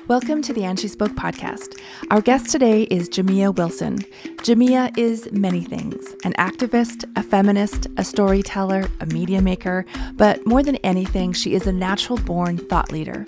Welcome to the And She Spoke podcast. Our guest today is Jamia Wilson. Jamia is many things: an activist, a feminist, a storyteller, a media maker, but more than anything, she is a natural-born thought leader.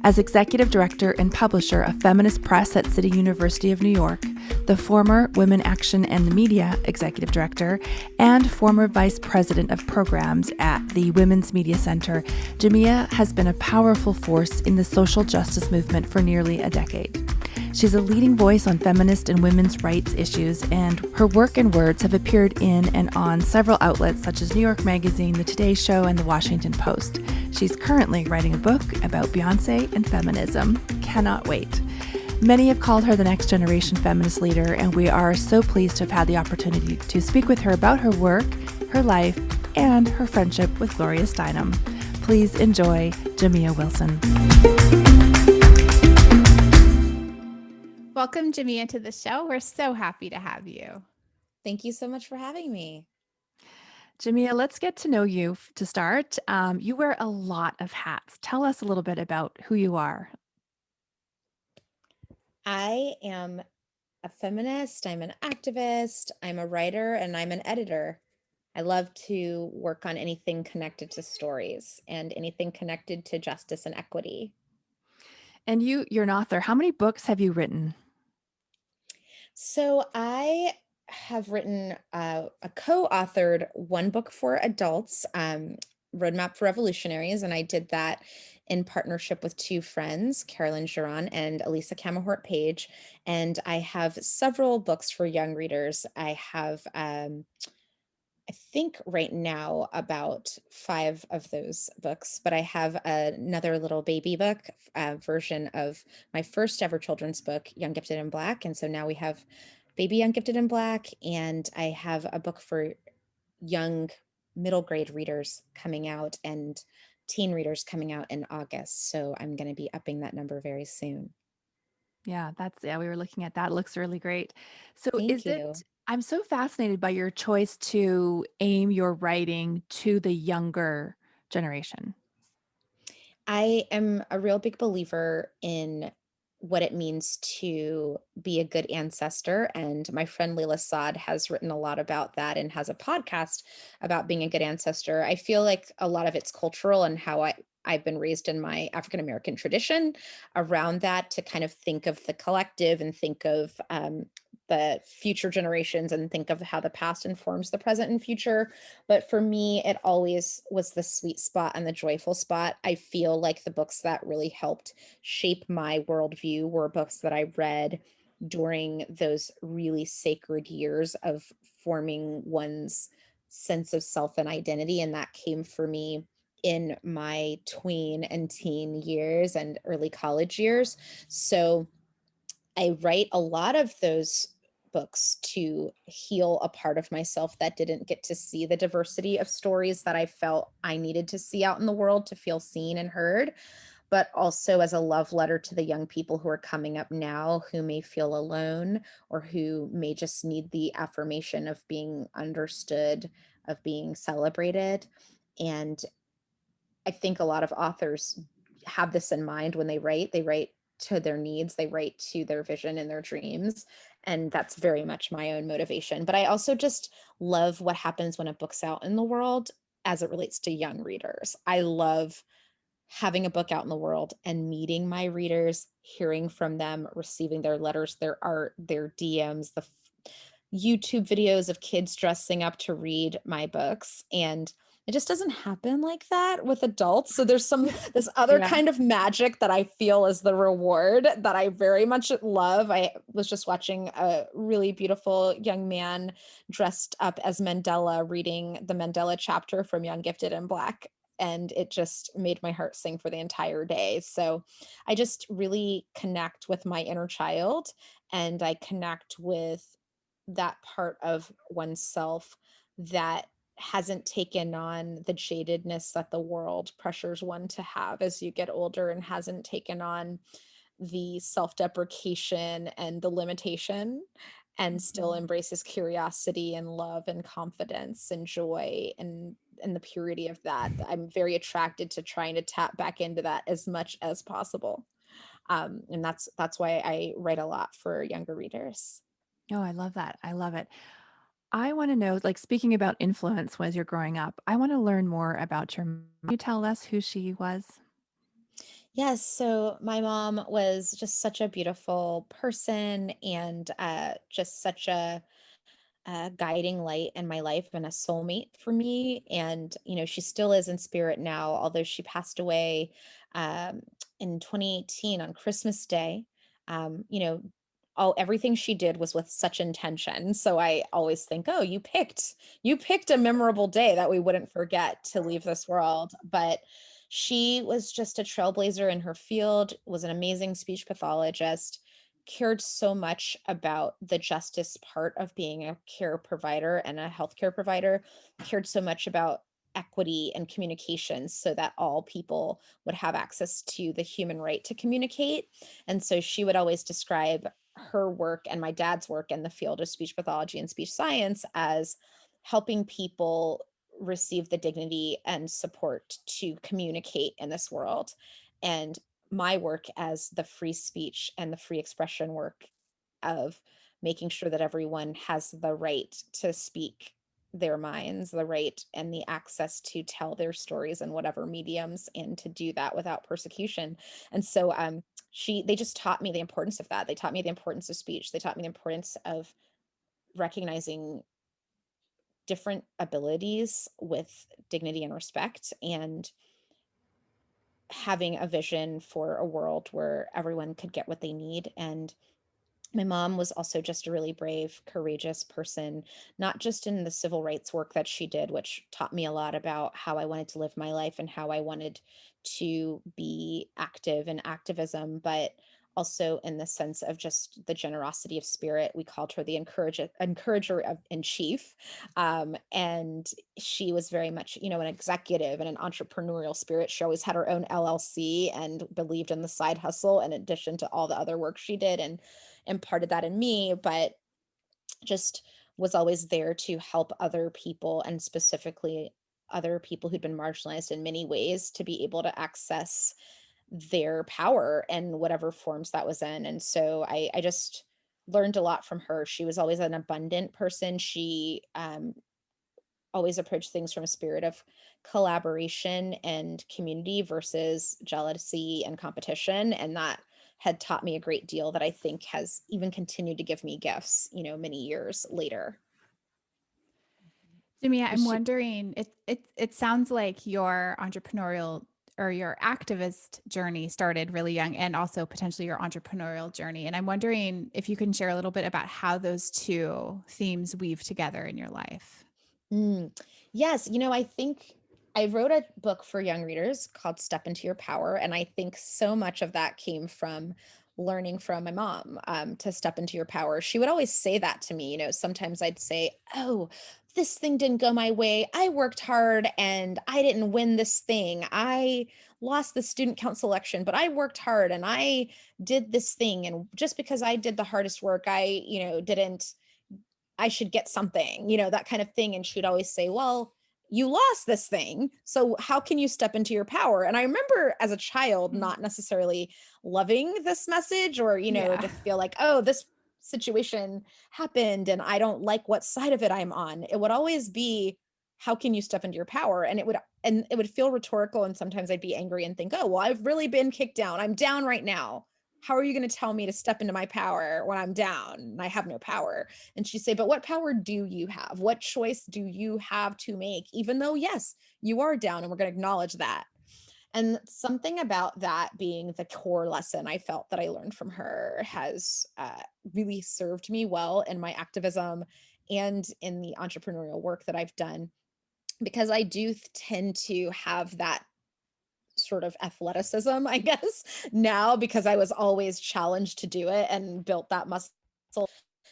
As executive director and publisher of Feminist Press at City University of New York, the former Women Action and Media executive director, and former vice president of programs at the Women's Media Center, Jamia has been a powerful force in the social justice movement for nearly a decade. She's a leading voice on feminist and women's rights issues, and her work and words have appeared in and on several outlets such as New York Magazine, The Today Show, and The Washington Post. She's currently writing a book about Beyonce and feminism. Cannot wait. Many have called her the next generation feminist leader, and we are so pleased to have had the opportunity to speak with her about her work, her life, and her friendship with Gloria Steinem. Please enjoy Jamia Wilson. Welcome, Jamia, to the show. We're so happy to have you. Thank you so much for having me. Jamia, let's get to know you to start. You wear a lot of hats. Tell us a little bit about who you are. I am a feminist, I'm an activist, I'm a writer, and I'm an editor. I love to work on anything connected to stories and anything connected to justice and equity. And you're an author. How many books have you written? So I have written a co-authored one book for adults, Roadmap for Revolutionaries, and I did that in partnership with two friends, Carolyn Giron and Elisa Camahort Page. And I have several books for young readers. I have, I think right now about 5 of those books, but I have another little baby book version of my first ever children's book, Young, Gifted, and Black. And so now we have Baby Young, Gifted, and Black, and I have a book for young middle grade readers coming out and teen readers coming out in August. So I'm going to be upping that number very soon. Yeah, we were looking at that. It looks really great. So Thank you. I'm so fascinated by your choice to aim your writing to the younger generation. I am a real big believer in what it means to be a good ancestor. And my friend Leila Saad has written a lot about that and has a podcast about being a good ancestor. I feel like a lot of it's cultural and how I've been raised in my African American tradition around that, to kind of think of the collective and think of the future generations and think of how the past informs the present and future. But for me, it always was the sweet spot and the joyful spot. I feel like the books that really helped shape my worldview were books that I read during those really sacred years of forming one's sense of self and identity. And that came for me in my tween and teen years and early college years. So I write a lot of those books to heal a part of myself that didn't get to see the diversity of stories that I felt I needed to see out in the world to feel seen and heard, but also as a love letter to the young people who are coming up now who may feel alone or who may just need the affirmation of being understood, of being celebrated. And I think a lot of authors have this in mind when they write. They write to their needs, they write to their vision and their dreams. And that's very much my own motivation. But I also just love what happens when a book's out in the world as it relates to young readers. I love having a book out in the world and meeting my readers, hearing from them, receiving their letters, their art, their DMs, the YouTube videos of kids dressing up to read my books. And it just doesn't happen like that with adults. So there's this other Yeah. kind of magic that I feel is the reward that I very much love. I was just watching a really beautiful young man dressed up as Mandela reading the Mandela chapter from Young, Gifted, and Black. And it just made my heart sing for the entire day. So I just really connect with my inner child, and I connect with that part of oneself that hasn't taken on the jadedness that the world pressures one to have as you get older, and hasn't taken on the self-deprecation and the limitation, and still embraces curiosity and love and confidence and joy and the purity of that. I'm very attracted to trying to tap back into that as much as possible. And that's why I write a lot for younger readers. Oh, I love that. I love it. I want to know, like, speaking about influence as you're growing up, I want to learn more about your mom. Can you tell us who she was? Yes, so my mom was just such a beautiful person, and just such a guiding light in my life and a soulmate for me. And, she still is in spirit now, although she passed away um, in 2018 on Christmas Day. Um, you know, everything she did was with such intention. So I always think, oh, you picked a memorable day that we wouldn't forget to leave this world. But she was just a trailblazer in her field, was an amazing speech pathologist, cared so much about the justice part of being a care provider and a healthcare provider, cared so much about equity and communications so that all people would have access to the human right to communicate. And so she would always describe her work and my dad's work in the field of speech pathology and speech science as helping people receive the dignity and support to communicate in this world. And my work as the free speech and the free expression work of making sure that everyone has the right to speak their minds, the right and the access to tell their stories in whatever mediums, and to do that without persecution. And so they just taught me the importance of that. They taught me the importance of speech. They taught me the importance of recognizing different abilities with dignity and respect, and having a vision for a world where everyone could get what they need. And my mom was also just a really brave, courageous person, not just in the civil rights work that she did, which taught me a lot about how I wanted to live my life and how I wanted to be active in activism, but also in the sense of just the generosity of spirit. We called her the encourager in chief. And she was very much, an executive and an entrepreneurial spirit. She always had her own LLC and believed in the side hustle in addition to all the other work she did, and imparted that in me, but just was always there to help other people, and specifically other people who'd been marginalized in many ways, to be able to access their power in whatever forms that was in. And so I just learned a lot from her. She was always an abundant person. She always approached things from a spirit of collaboration and community versus jealousy and competition. And that had taught me a great deal that I think has even continued to give me gifts, many years later. Jamia, Was I'm she wondering, it sounds like your entrepreneurial or your activist journey started really young, and also potentially your entrepreneurial journey. And I'm wondering if you can share a little bit about how those two themes weave together in your life. Mm. Yes, I think I wrote a book for young readers called Step Into Your Power. And I think so much of that came from learning from my mom, to step into your power. She would always say that to me. Sometimes I'd say, oh, this thing didn't go my way. I worked hard and I didn't win this thing. I lost the student council election, but I worked hard and I did this thing. And just because I did the hardest work, didn't I should get something, that kind of thing. And she'd always say, well, you lost this thing. So how can you step into your power? And I remember as a child Mm. not necessarily loving this message, or, Yeah. to feel like, oh, this situation happened and I don't like what side of it I'm on. It would always be, how can you step into your power? And it would feel rhetorical. And sometimes I'd be angry and think, oh, well, I've really been kicked down. I'm down right now. How are you going to tell me to step into my power when I'm down and I have no power? And she'd say, but what power do you have? What choice do you have to make? Even though, yes, you are down, and we're going to acknowledge that. And something about that being the core lesson I felt that I learned from her has really served me well in my activism and in the entrepreneurial work that I've done, because I do tend to have that sort of athleticism, I guess, now, because I was always challenged to do it and built that muscle.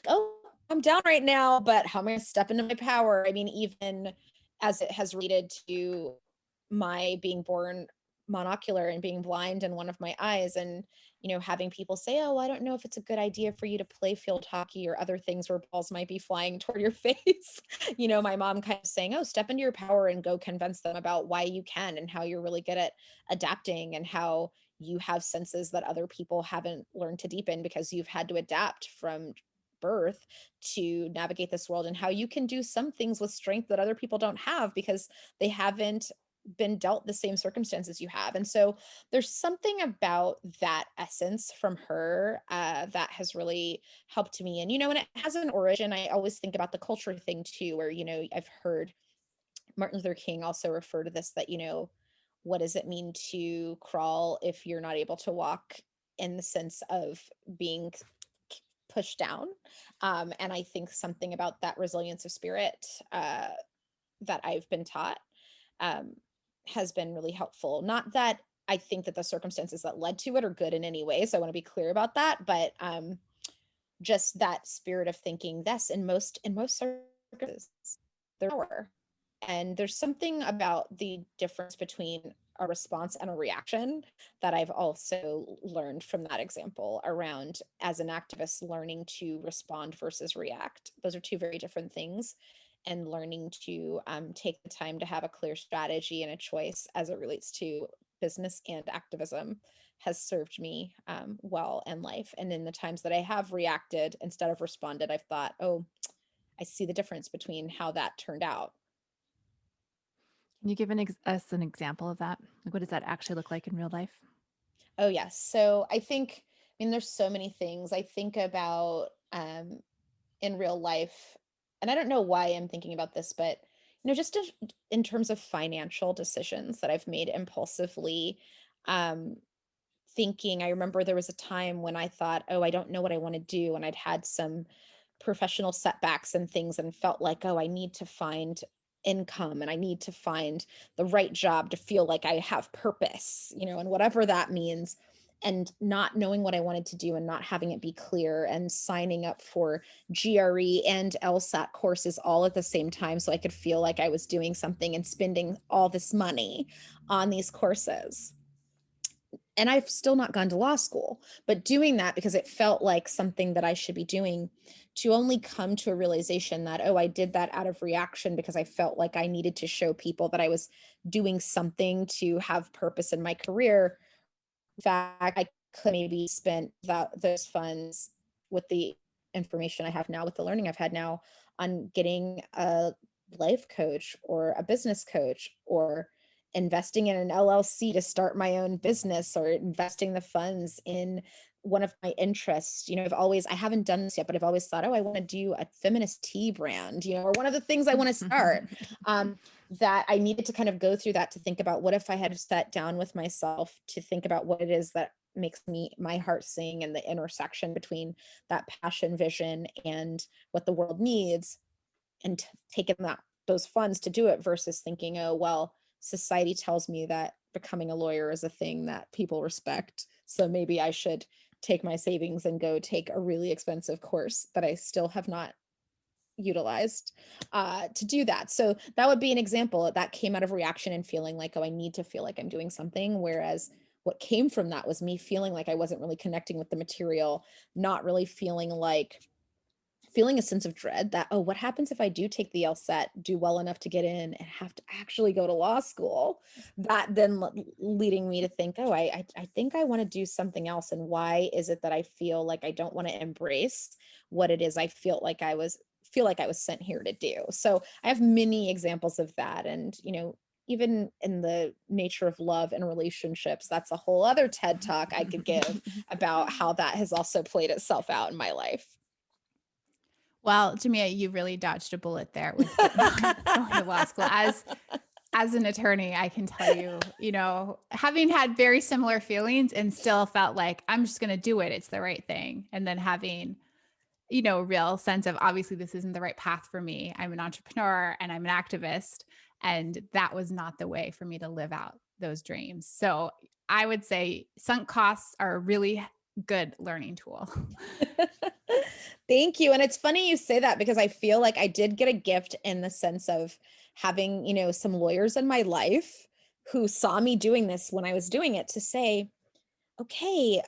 Oh, I'm down right now, but how am I going to step into my power? I mean, even as it has related to my being born monocular and being blind in one of my eyes, and having people say, oh, I don't know if it's a good idea for you to play field hockey or other things where balls might be flying toward your face. My mom kind of saying, oh, step into your power and go convince them about why you can, and how you're really good at adapting, and how you have senses that other people haven't learned to deepen because you've had to adapt from birth to navigate this world, and how you can do some things with strength that other people don't have because they haven't been dealt the same circumstances you have. And so there's something about that essence from her that has really helped me. And, and it has an origin. I always think about the culture thing too, where, I've heard Martin Luther King also refer to this, that, what does it mean to crawl if you're not able to walk, in the sense of being pushed down. And I think something about that resilience of spirit that I've been taught has been really helpful. Not that I think that the circumstances that led to it are good in any way, so I want to be clear about that, but just that spirit of thinking, yes, in most circumstances, there's power. And there's something about the difference between a response and a reaction that I've also learned from that example around, as an activist, learning to respond versus react. Those are two very different things. And learning to take the time to have a clear strategy and a choice as it relates to business and activism has served me well in life. And in the times that I have reacted instead of responded, I've thought, oh, I see the difference between how that turned out. Can you give us an example of that? Like, what does that actually look like in real life? Oh, yes. So I mean, there's so many things I think about in real life. And I don't know why I'm thinking about this, but, just in terms of financial decisions that I've made impulsively, thinking, I remember there was a time when I thought, oh, I don't know what I want to do. And I'd had some professional setbacks and things, and felt like, oh, I need to find income and I need to find the right job to feel like I have purpose, and whatever that means. And not knowing what I wanted to do and not having it be clear, and signing up for GRE and LSAT courses all at the same time so I could feel like I was doing something, and spending all this money on these courses. And I've still not gone to law school, but doing that because it felt like something that I should be doing, to only come to a realization that, oh, I did that out of reaction because I felt like I needed to show people that I was doing something to have purpose in my career. In fact, I could maybe spend those funds, with the information I have now, with the learning I've had now, on getting a life coach or a business coach, or investing in an LLC to start my own business, or investing the funds in one of my interests. I haven't done this yet, but I've always thought, oh, I want to do a feminist tea brand, or one of the things I want to start. That I needed to kind of go through that, to think about, what if I had sat down with myself to think about what it is that makes my heart sing, and the intersection between that passion, vision, and what the world needs, and taking those funds to do it, versus thinking, oh, well, society tells me that becoming a lawyer is a thing that people respect, so maybe I should take my savings and go take a really expensive course that I still have not utilized to do that. So that would be an example that came out of reaction and feeling like, oh, I need to feel like I'm doing something. Whereas what came from that was me feeling like I wasn't really connecting with the material, not really feeling a sense of dread that, oh, what happens if I do take the LSAT, do well enough to get in, and have to actually go to law school? That then leading me to think, oh, I think I want to do something else. And why is it that I feel like I don't want to embrace what it is I feel like I was sent here to do? So I have many examples of that. And, even in the nature of love and relationships, that's a whole other TED Talk I could give about how that has also played itself out in my life. Well, Jamia, you really dodged a bullet there with going to law school. As an attorney, I can tell you, having had very similar feelings and still felt like I'm just going to do it. It's the right thing. And then having, a real sense of, obviously this isn't the right path for me. I'm an entrepreneur and I'm an activist. And that was not the way for me to live out those dreams. So I would say sunk costs are a really good learning tool. Thank you. And it's funny you say that, because I feel like I did get a gift in the sense of having, some lawyers in my life who saw me doing this when I was doing it, to say, okay,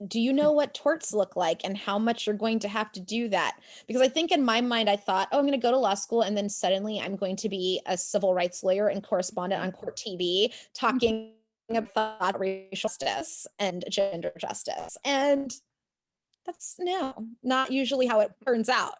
do you know what torts look like and how much you're going to have to do that? Because I think in my mind, I thought, oh, I'm going to go to law school, and then suddenly I'm going to be a civil rights lawyer and correspondent on court TV talking about racial justice and gender justice. And that's not usually how it turns out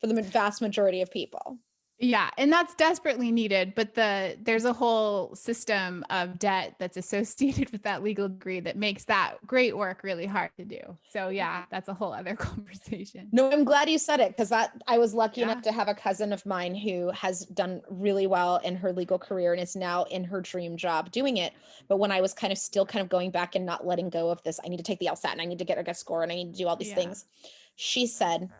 for the vast majority of people. Yeah, and that's desperately needed, but there's a whole system of debt that's associated with that legal degree that makes that great work really hard to do. So yeah, that's a whole other conversation. No, I'm glad you said it, because I was lucky enough to have a cousin of mine who has done really well in her legal career and is now in her dream job doing it. But when I was still going back and not letting go of this, I need to take the LSAT and I need to get a good score and I need to do all these things. She said,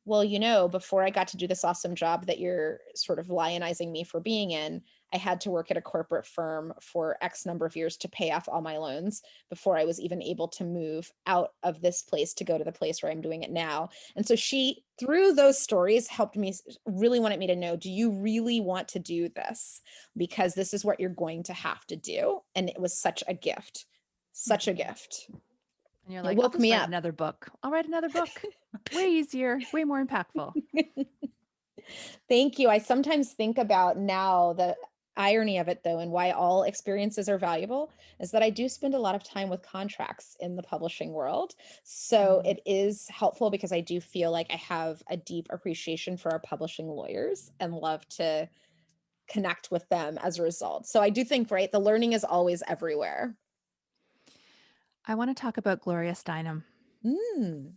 well, before I got to do this awesome job that you're sort of lionizing me for being in, I had to work at a corporate firm for X number of years to pay off all my loans before I was even able to move out of this place to go to the place where I'm doing it now. And so she, through those stories, helped me, really wanted me to know, do you really want to do this? Because this is what you're going to have to do. And it was such a gift, such a gift. And you're like, I'll just write another book. I'll write another book. Way easier, way more impactful. Thank you. I sometimes think about now the irony of it, though, and why all experiences are valuable is that I do spend a lot of time with contracts in the publishing world. So it is helpful because I do feel like I have a deep appreciation for our publishing lawyers and love to connect with them as a result. So I do think, right, the learning is always everywhere. I want to talk about Gloria Steinem. Mm.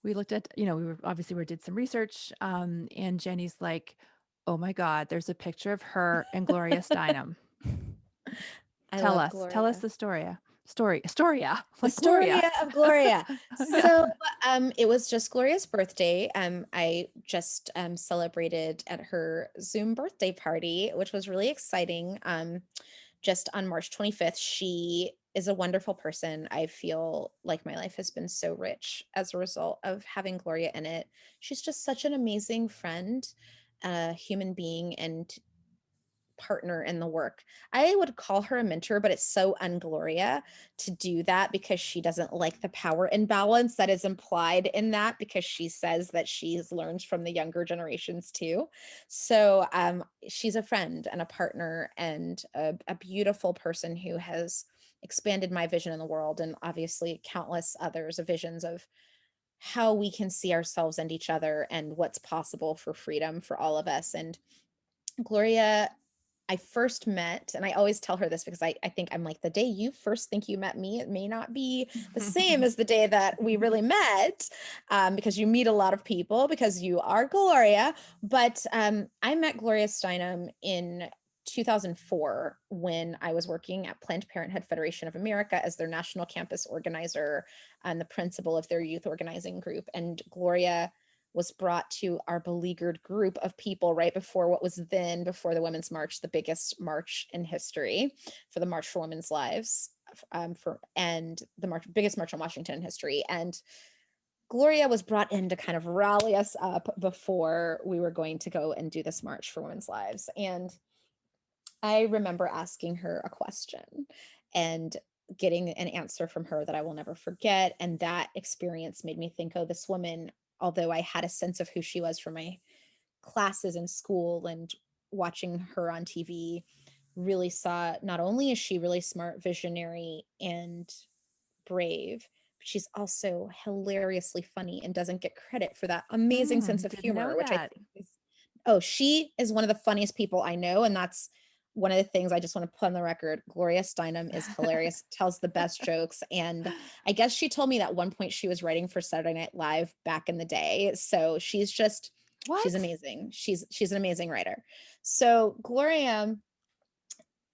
We looked at, we did some research, and Jenny's like, oh my God, there's a picture of her and Gloria Steinem. Tell us the story. Storia of Gloria. So it was just Gloria's birthday. I just celebrated at her Zoom birthday party, which was really exciting. Just on March 25th, she is a wonderful person. I feel like my life has been so rich as a result of having Gloria in it. She's just such an amazing friend, human being, and partner in the work. I would call her a mentor, but it's so un-Gloria to do that because she doesn't like the power imbalance that is implied in that, because she says that she's learned from the younger generations too. So she's a friend and a partner and a beautiful person who has expanded my vision in the world, and obviously countless others of visions of how we can see ourselves and each other and what's possible for freedom for all of us. And Gloria, I first met, and I always tell her this because I think I'm like, the day you first think you met me, it may not be the same as the day that we really met, because you meet a lot of people because you are Gloria. But I met Gloria Steinem in 2004 when I was working at Planned Parenthood Federation of America as their national campus organizer and the principal of their youth organizing group. And Gloria was brought to our beleaguered group of people right before what was then, before the Women's March, the biggest march in history for the March for Women's Lives, and the biggest march in Washington in history. And Gloria was brought in to kind of rally us up before we were going to go and do this March for Women's Lives. And I remember asking her a question and getting an answer from her that I will never forget. And that experience made me think, oh, this woman, although I had a sense of who she was from my classes in school and watching her on TV, really saw, not only is she really smart, visionary, and brave, but she's also hilariously funny and doesn't get credit for that amazing sense of humor, which I think is, she is one of the funniest people I know. And that's one of the things I just want to put on the record. Gloria Steinem is hilarious, tells the best jokes. And I guess she told me that at one point she was writing for Saturday Night Live back in the day. So she's just, she's amazing. She's an amazing writer. So Gloria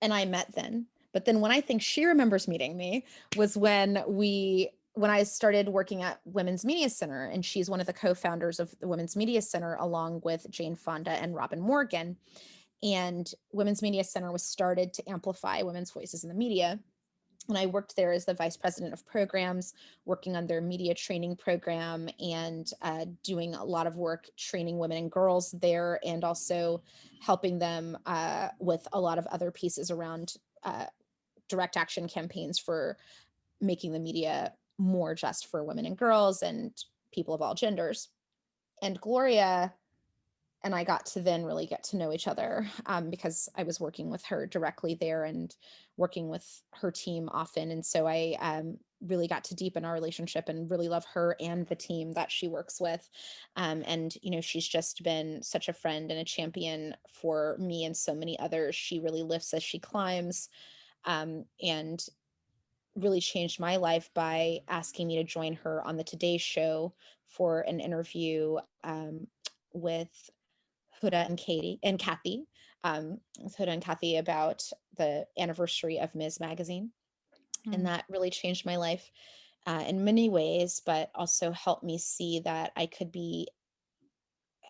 and I met then. But then when I think she remembers meeting me was when I started working at Women's Media Center, and she's one of the co-founders of the Women's Media Center, along with Jane Fonda and Robin Morgan. And Women's Media Center was started to amplify women's voices in the media. And I worked there as the vice president of programs, working on their media training program and doing a lot of work training women and girls there, and also helping them with a lot of other pieces around direct action campaigns for making the media more just for women and girls and people of all genders. And Gloria and I got to then really get to know each other, because I was working with her directly there and working with her team often. And so I really got to deepen our relationship and really love her and the team that she works with. And, she's just been such a friend and a champion for me and so many others. She really lifts as she climbs, and really changed my life by asking me to join her on the Today Show for an interview, with Huda and Kathy, with Huda and Kathy about the anniversary of Ms. Magazine. And Mm. that really changed my life, in many ways, but also helped me see that I could be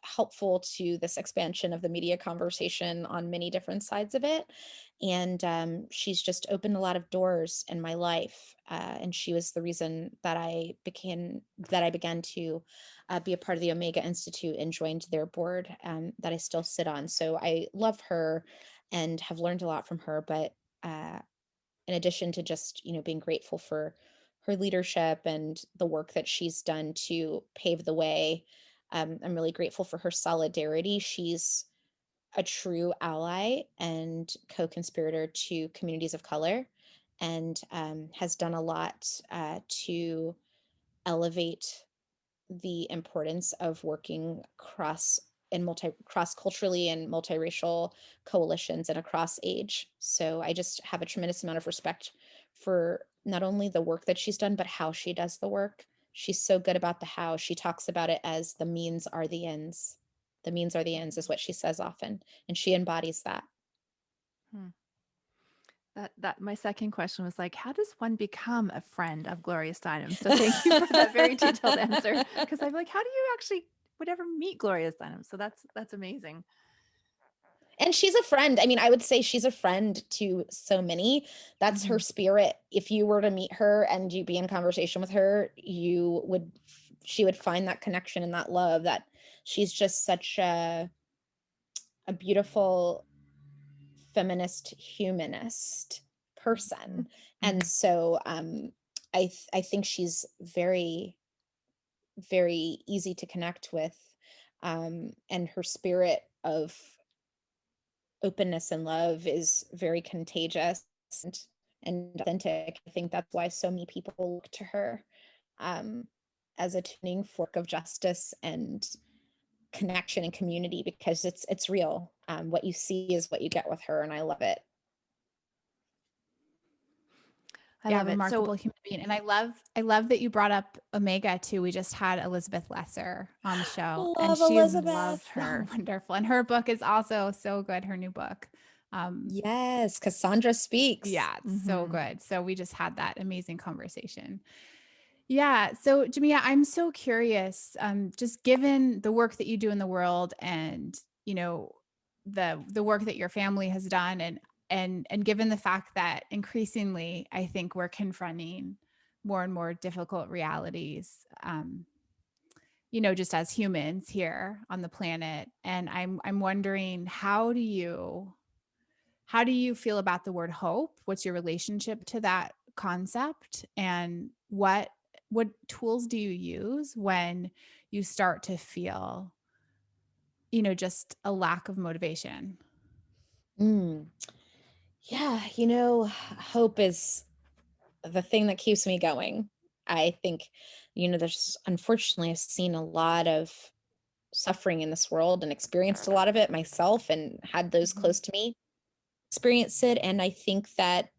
helpful to this expansion of the media conversation on many different sides of it. And she's just opened a lot of doors in my life. And she was the reason that I began to be a part of the Omega Institute and joined their board, that I still sit on. So I love her and have learned a lot from her. But uh, in addition to just, being grateful for her leadership and the work that she's done to pave the way, I'm really grateful for her solidarity. She's a true ally and co-conspirator to communities of color, and has done a lot to elevate the importance of working cross culturally and multiracial coalitions and across age. So I just have a tremendous amount of respect for not only the work that she's done, but how she does the work. She's so good about the how. She talks about it as the means are the ends. The means are the ends is what she says often, and she embodies that. Hmm. That my second question was like, how does one become a friend of Gloria Steinem? So thank you for that very detailed answer. Because I'm like, how do you actually would ever meet Gloria Steinem? So that's amazing. And she's a friend. I mean, I would say she's a friend to so many. That's her spirit. If you were to meet her and you be in conversation with her, she would find that connection and that love. That she's just such a beautiful feminist humanist person. And so I think she's very, very easy to connect with. And her spirit of openness and love is very contagious and, and authentic. I think that's why so many people look to her, um, as a tuning fork of justice and connection and community, because it's real. What you see is what you get with her, and I love it. I Yeah, love it. So remarkable human being. And I love that you brought up Omega too. We just had Elizabeth Lesser on the show, and Love she is Elizabeth. so wonderful. And her book is also so good, her new book. Yes, Cassandra Speaks. Yeah, it's so good. So we just had that amazing conversation. Yeah. So Jamia, I'm so curious, just given the work that you do in the world and, the work that your family has done and given the fact that increasingly I think we're confronting more and more difficult realities, just as humans here on the planet. And I'm wondering, how do you feel about the word hope? What's your relationship to that concept? And what tools do you use when you start to feel, just a lack of motivation? Mm. Yeah, hope is the thing that keeps me going. I think, there's unfortunately I've seen a lot of suffering in this world and experienced a lot of it myself and had those Mhm. close to me experience it. And I think that,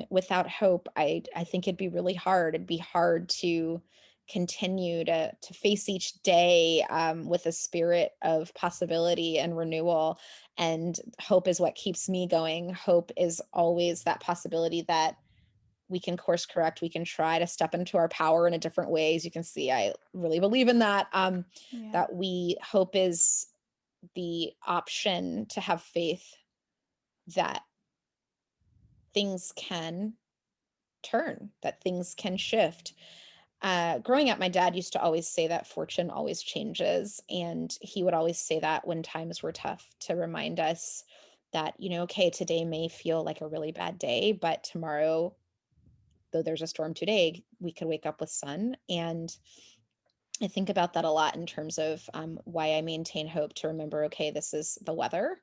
without hope, I think it'd be really hard. It'd be hard to continue to face each day, with a spirit of possibility and renewal. And hope is what keeps me going. Hope is always that possibility that we can course correct. We can try to step into our power in a different ways. You can see I really believe in that. Yeah. That we hope is the option to have faith that things can turn, that things can shift. Growing up, my dad used to always say that fortune always changes. And he would always say that when times were tough, to remind us that, okay, today may feel like a really bad day, but tomorrow, though there's a storm today, we could wake up with sun. And I think about that a lot in terms of why I maintain hope, to remember, okay, this is the weather,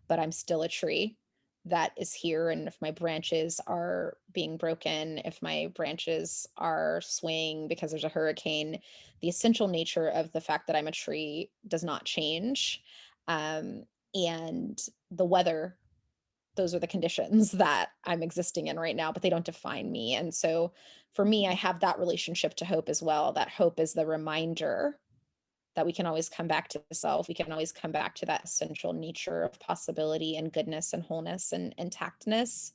but I'm still a tree that is here. And if my branches are being broken, if my branches are swaying because there's a hurricane, the essential nature of the fact that I'm a tree does not change. Um, and the weather, those are the conditions that I'm existing in right now, but they don't define me. And so for me, I have that relationship to hope as well. That hope is the reminder that we can always come back to the self. We can always come back to that essential nature of possibility and goodness and wholeness and intactness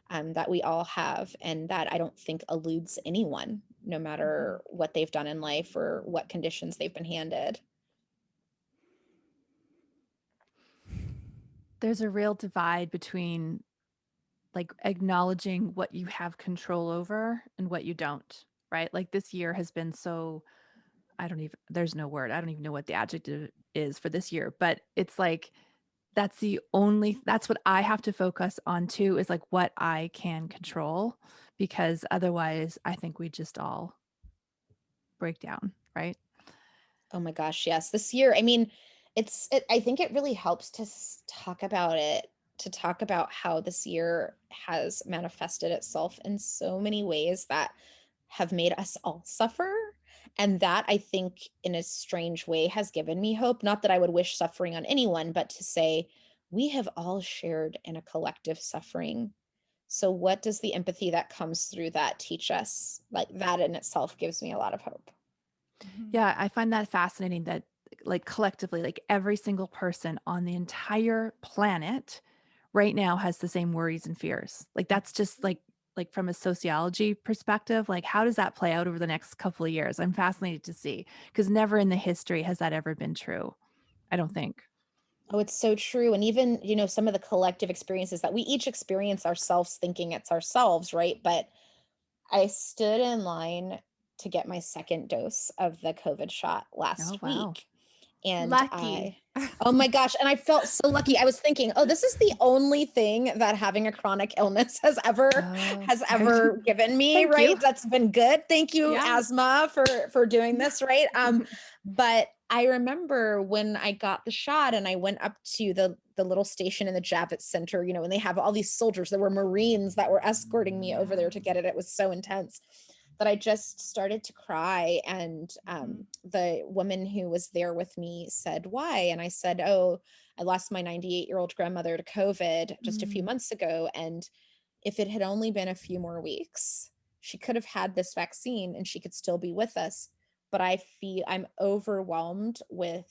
that we all have. And that I don't think eludes anyone, no matter what they've done in life or what conditions they've been handed. There's a real divide between like acknowledging what you have control over and what you don't, right? Like this year has been so, I don't even, there's no word. I don't even know what the adjective is for this year, but it's like, that's what I have to focus on too, is like what I can control, because otherwise I think we just all break down, right? Oh my gosh, yes. This year, I mean, I think it really helps to talk about it, to talk about how this year has manifested itself in so many ways that have made us all suffer. And that, I think, in a strange way, has given me hope. Not that I would wish suffering on anyone, but to say we have all shared in a collective suffering. So, what does the empathy that comes through that teach us? Like, that in itself gives me a lot of hope. Yeah, I find that fascinating that like collectively, like every single person on the entire planet right now has the same worries and fears. Like that's just like from a sociology perspective, like how does that play out over the next couple of years? I'm fascinated to see, because never in the history has that ever been true. I don't think. Oh, it's so true. And even, some of the collective experiences that we each experience ourselves thinking it's ourselves, right? But I stood in line to get my second dose of the COVID shot Oh, last wow. week. And Lucky. oh my gosh, and I felt so lucky. I was thinking, oh, this is the only thing that having a chronic illness has ever Oh, has right. ever given me, Thank you. right? That's been good. Thank you, Yeah. asthma, for doing this, right? But I remember when I got the shot and I went up to the little station in the Javits Center, when they have all these soldiers, there were Marines that were escorting me over there to get it. It was so intense that I just started to cry. And the woman who was there with me said, "Why?" And I said, "Oh, I lost my 98-year-old grandmother to COVID just a few months ago. And if it had only been a few more weeks, she could have had this vaccine and she could still be with us. But I'm overwhelmed with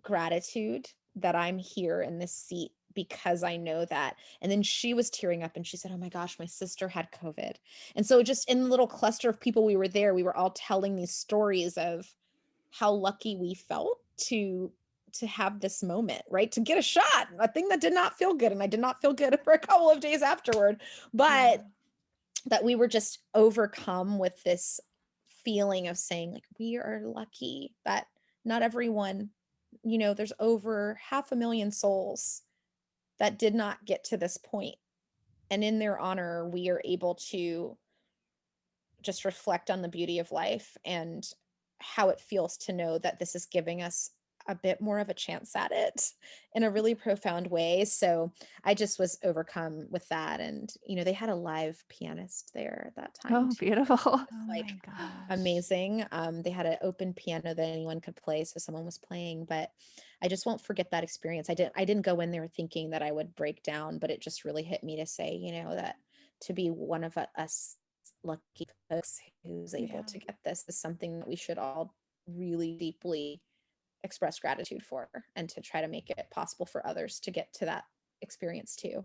gratitude that I'm here in this seat because I know that." And then she was tearing up and she said, "Oh my gosh, my sister had COVID." And so just in the little cluster of people we were there, we were all telling these stories of how lucky we felt to have this moment, right? To get a shot, a thing that did not feel good. And I did not feel good for a couple of days afterward, but that we were just overcome with this feeling of saying, like, we are lucky that not everyone, there's over 500,000 souls that did not get to this point. And in their honor, we are able to just reflect on the beauty of life and how it feels to know that this is giving us a bit more of a chance at it in a really profound way. So I just was overcome with that. And, they had a live pianist there at that time Oh, too. beautiful. Oh Like my gosh. amazing. They had an open piano that anyone could play, so someone was playing. But I just won't forget that experience. I didn't go in there thinking that I would break down, but it just really hit me to say, that to be one of us lucky folks who's able to get this is something that we should all really deeply express gratitude for, and to try to make it possible for others to get to that experience too.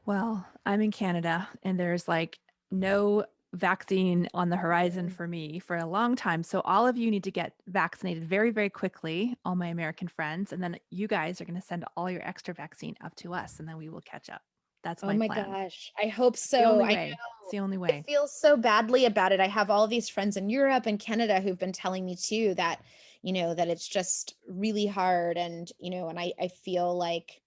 Well, I'm in Canada and there's like no vaccine on the horizon for me for a long time. So all of you need to get vaccinated very, very quickly, all my American friends. And then you guys are going to send all your extra vaccine up to us and then we will catch up. That's Oh my my plan. gosh, I hope It's the so. only I way. It's the only I way. feel so badly about it. I have all these friends in Europe and Canada who've been telling me too that, that it's just really hard. And, and I feel like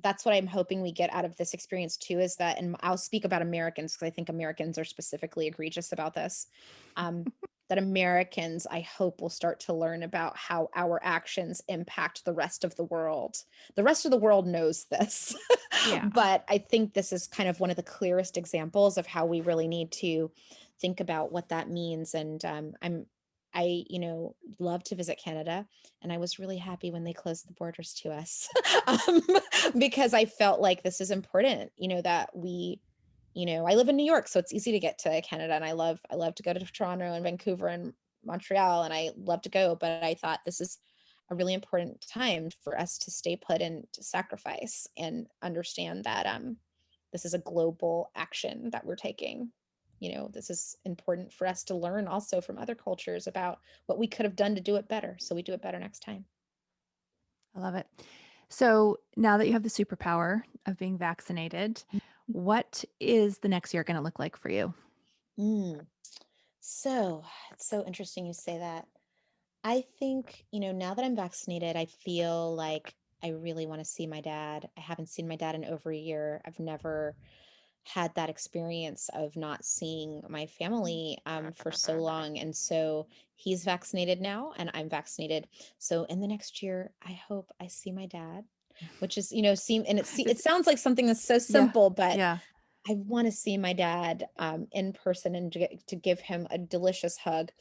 that's what I'm hoping we get out of this experience too, is that, and I'll speak about Americans because I think Americans are specifically egregious about this. That Americans, I hope, will start to learn about how our actions impact the rest of the world. The rest of the world knows this, Yeah. but I think this is kind of one of the clearest examples of how we really need to think about what that means. And love to visit Canada, and I was really happy when they closed the borders to us, because I felt like this is important, that we, I live in New York, so it's easy to get to Canada, and I love to go to Toronto and Vancouver and Montreal, and I love to go, but I thought this is a really important time for us to stay put and to sacrifice and understand that this is a global action that we're taking. This is important for us to learn also from other cultures about what we could have done to do it better, so we do it better next time. I love it. So now that you have the superpower of being vaccinated, what is the next year going to look like for you? So it's so interesting you say that. I think, now that I'm vaccinated, I feel like I really want to see my dad. I haven't seen my dad in over a year. I've never had that experience of not seeing my family for so long. And so he's vaccinated now and I'm vaccinated. So in the next year, I hope I see my dad, which is, it sounds like something that's so simple, but Yeah. I want to see my dad in person and to give him a delicious hug.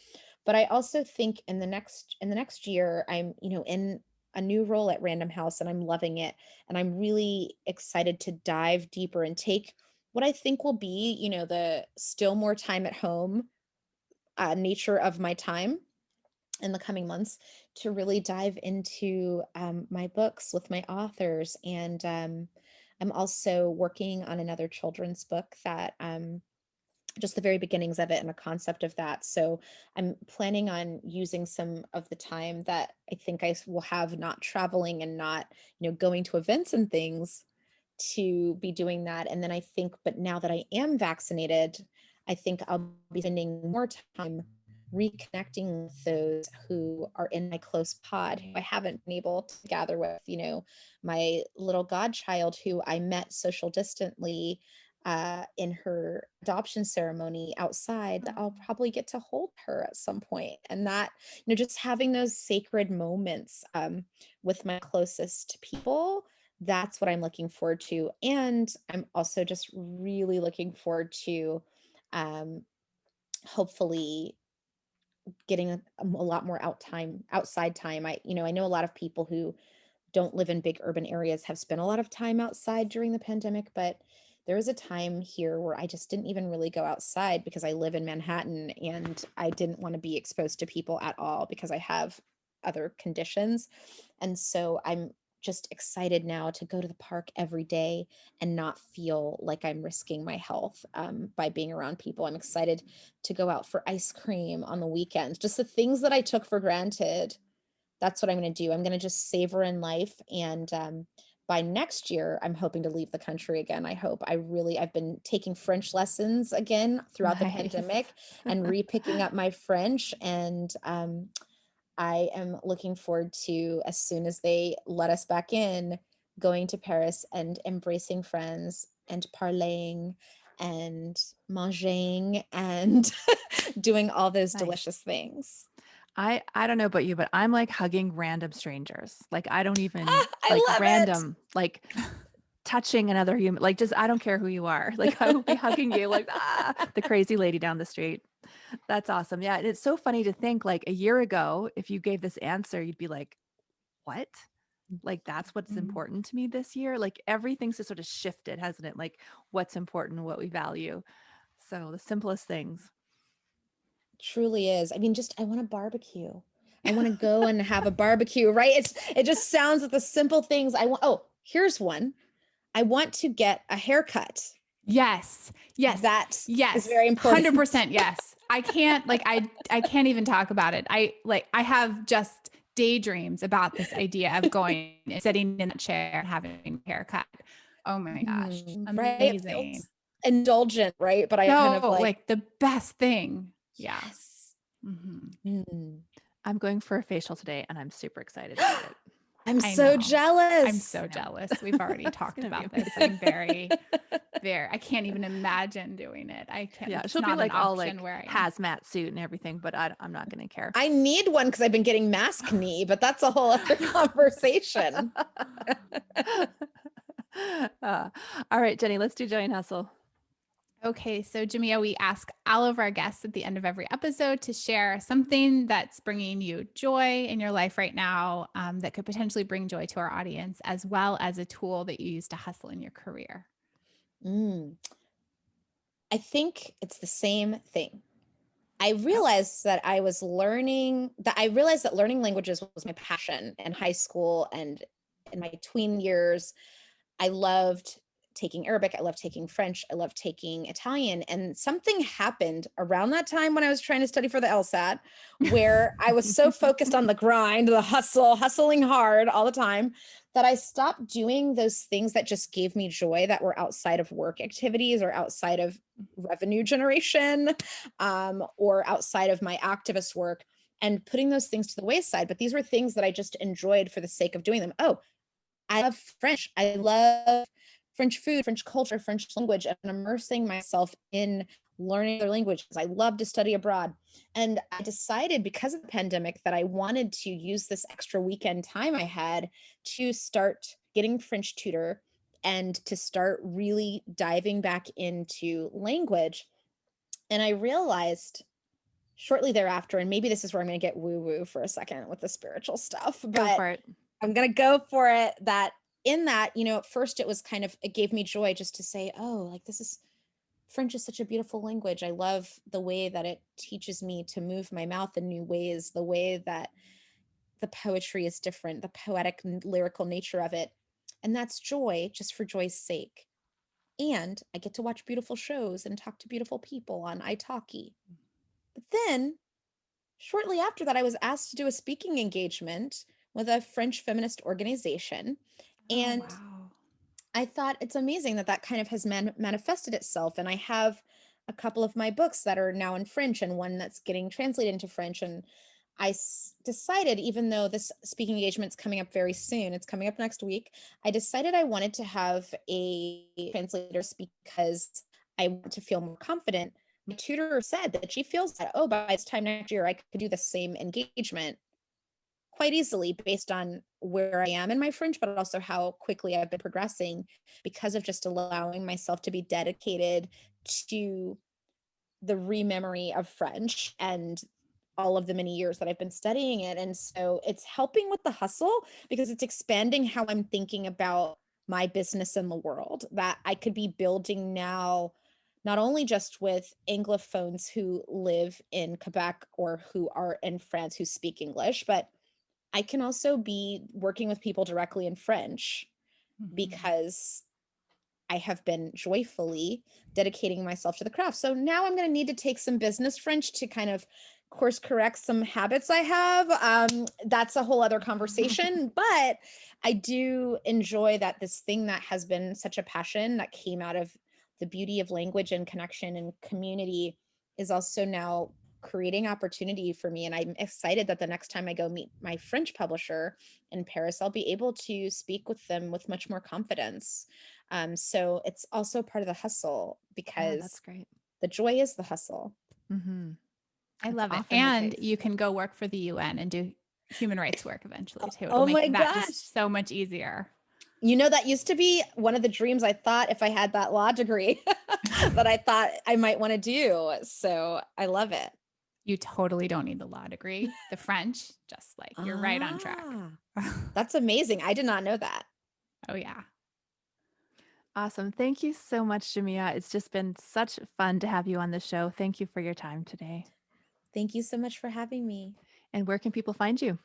But I also think in the next year, I'm, in a new role at Random House, and I'm loving it. And I'm really excited to dive deeper and take what I think will be, the still more time at home nature of my time in the coming months, to really dive into my books with my authors. And I'm also working on another children's book that just the very beginnings of it and a concept of that. So I'm planning on using some of the time that I think I will have not traveling and not, going to events and things, to be doing that. And then I think, but now that I am vaccinated, I think I'll be spending more time reconnecting with those who are in my close pod, who I haven't been able to gather with, my little godchild who I met social distantly in her adoption ceremony outside, that I'll probably get to hold her at some point. And that, just having those sacred moments with my closest people, that's what I'm looking forward to. And I'm also just really looking forward to hopefully getting a lot more outside time. I know a lot of people who don't live in big urban areas have spent a lot of time outside during the pandemic, but there was a time here where I just didn't even really go outside because I live in Manhattan and I didn't want to be exposed to people at all because I have other conditions. And so I'm just excited now to go to the park every day and not feel like I'm risking my health by being around people. I'm excited to go out for ice cream on the weekends, just the things that I took for granted. That's what I'm going to do. I'm going to just savor in life. And by next year, I'm hoping to leave the country again. I've been taking French lessons again throughout the pandemic and re-picking up my French. And I am looking forward to, as soon as they let us back in, going to Paris and embracing friends and parlaying and manging and doing all those delicious things. I don't know about you, but I'm like hugging random strangers. Like I don't even I love random, like touching another human. Like just I don't care who you are. Like I will be hugging you like the crazy lady down the street. That's awesome. Yeah, and it's so funny to think like a year ago, if you gave this answer, you'd be like, "What? Like that's what's important to me this year?" Like everything's just sort of shifted, hasn't it? Like what's important, what we value. So the simplest things. Truly is. I mean, I want a barbecue. I want to go and have a barbecue, right? It just sounds like the simple things I want. Oh, here's one. I want to get a haircut. Yes. That is very important. 100%. Yes. I can't I can't even talk about it. I have just daydreams about this idea of going and sitting in that chair and having a haircut. Oh my gosh. Amazing. Right? Indulgent, right? But I kind of like the best thing. Yeah. Yes. Mm-hmm. I'm going for a facial today and I'm super excited about it. I'm I so know. jealous. I'm so jealous. We've already It's talked gonna be about this. amazing. I'm very, I can't even imagine doing it. I can't. Yeah, It's she'll be not an like all like option where I am. hazmat suit and everything, but I'm not going to care. I need one because I've been getting mask knee, but that's a whole other conversation. All right, Jenny, let's do Joy and Hustle. Okay, so Jamia, we ask all of our guests at the end of every episode to share something that's bringing you joy in your life right now, that could potentially bring joy to our audience, as well as a tool that you use to hustle in your career. I think it's the same thing. I realized that learning languages was my passion in high school and in my tween years. I loved taking Arabic. I loved taking French. I loved taking Italian. And something happened around that time when I was trying to study for the LSAT, where I was so focused on the grind, the hustle, hustling hard all the time, that I stopped doing those things that just gave me joy, that were outside of work activities or outside of revenue generation, or outside of my activist work, and putting those things to the wayside. But these were things that I just enjoyed for the sake of doing them. Oh, I love French. I love French food, French culture, French language, and immersing myself in learning their languages. I love to study abroad. And I decided, because of the pandemic, that I wanted to use this extra weekend time I had to start getting French tutor and to start really diving back into language. And I realized shortly thereafter, and maybe this is where I'm going to get woo-woo for a second with the spiritual stuff, Go but for it. I'm going to go for it, that in that, at first it was it gave me joy just to say, oh, like French is such a beautiful language. I love the way that it teaches me to move my mouth in new ways, the way that the poetry is different, the poetic and lyrical nature of it. And that's joy, just for joy's sake. And I get to watch beautiful shows and talk to beautiful people on italki. But then shortly after that, I was asked to do a speaking engagement with a French feminist organization. And Oh, wow. I thought it's amazing that kind of has manifested itself. And I have a couple of my books that are now in French and one that's getting translated into French. And I decided, even though this speaking engagement's coming up very soon, it's coming up next week, I decided I wanted to have a translator speak because I want to feel more confident. My tutor said that she feels that, oh, by this time next year, I could do the same engagement quite easily based on where I am in my French, but also how quickly I've been progressing, because of just allowing myself to be dedicated to the rememory of French and all of the many years that I've been studying it. And so it's helping with the hustle, because it's expanding how I'm thinking about my business in the world, that I could be building now, not only just with Anglophones who live in Quebec or who are in France who speak English, but I can also be working with people directly in French, because I have been joyfully dedicating myself to the craft. So now I'm going to need to take some business French to kind of course correct some habits I have. That's a whole other conversation, but I do enjoy that this thing that has been such a passion that came out of the beauty of language and connection and community is also now creating opportunity for me. And I'm excited that the next time I go meet my French publisher in Paris, I'll be able to speak with them with much more confidence. So it's also part of the hustle, because that's great. the joy is the hustle. Mm-hmm. I love it. often the And case. you can go work for the UN and do human rights work eventually too. Oh It'll my make that gosh. just so much easier. That used to be one of the dreams I thought, if I had that law degree, that I thought I might want to do. So I love it. You totally don't need the law degree. The French, just like you're right on track. That's amazing. I did not know that. Oh, yeah. Awesome. Thank you so much, Jamia. It's just been such fun to have you on the show. Thank you for your time today. Thank you so much for having me. And where can people find you?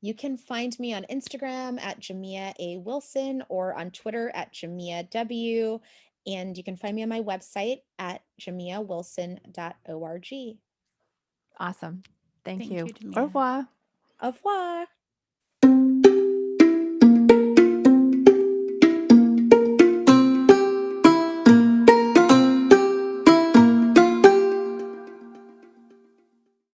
You can find me on Instagram at Jamia A. Wilson, or on Twitter at Jamia W. And you can find me on my website at jamiawilson.org. Awesome. Thank you. Jamia. Au revoir. Au revoir.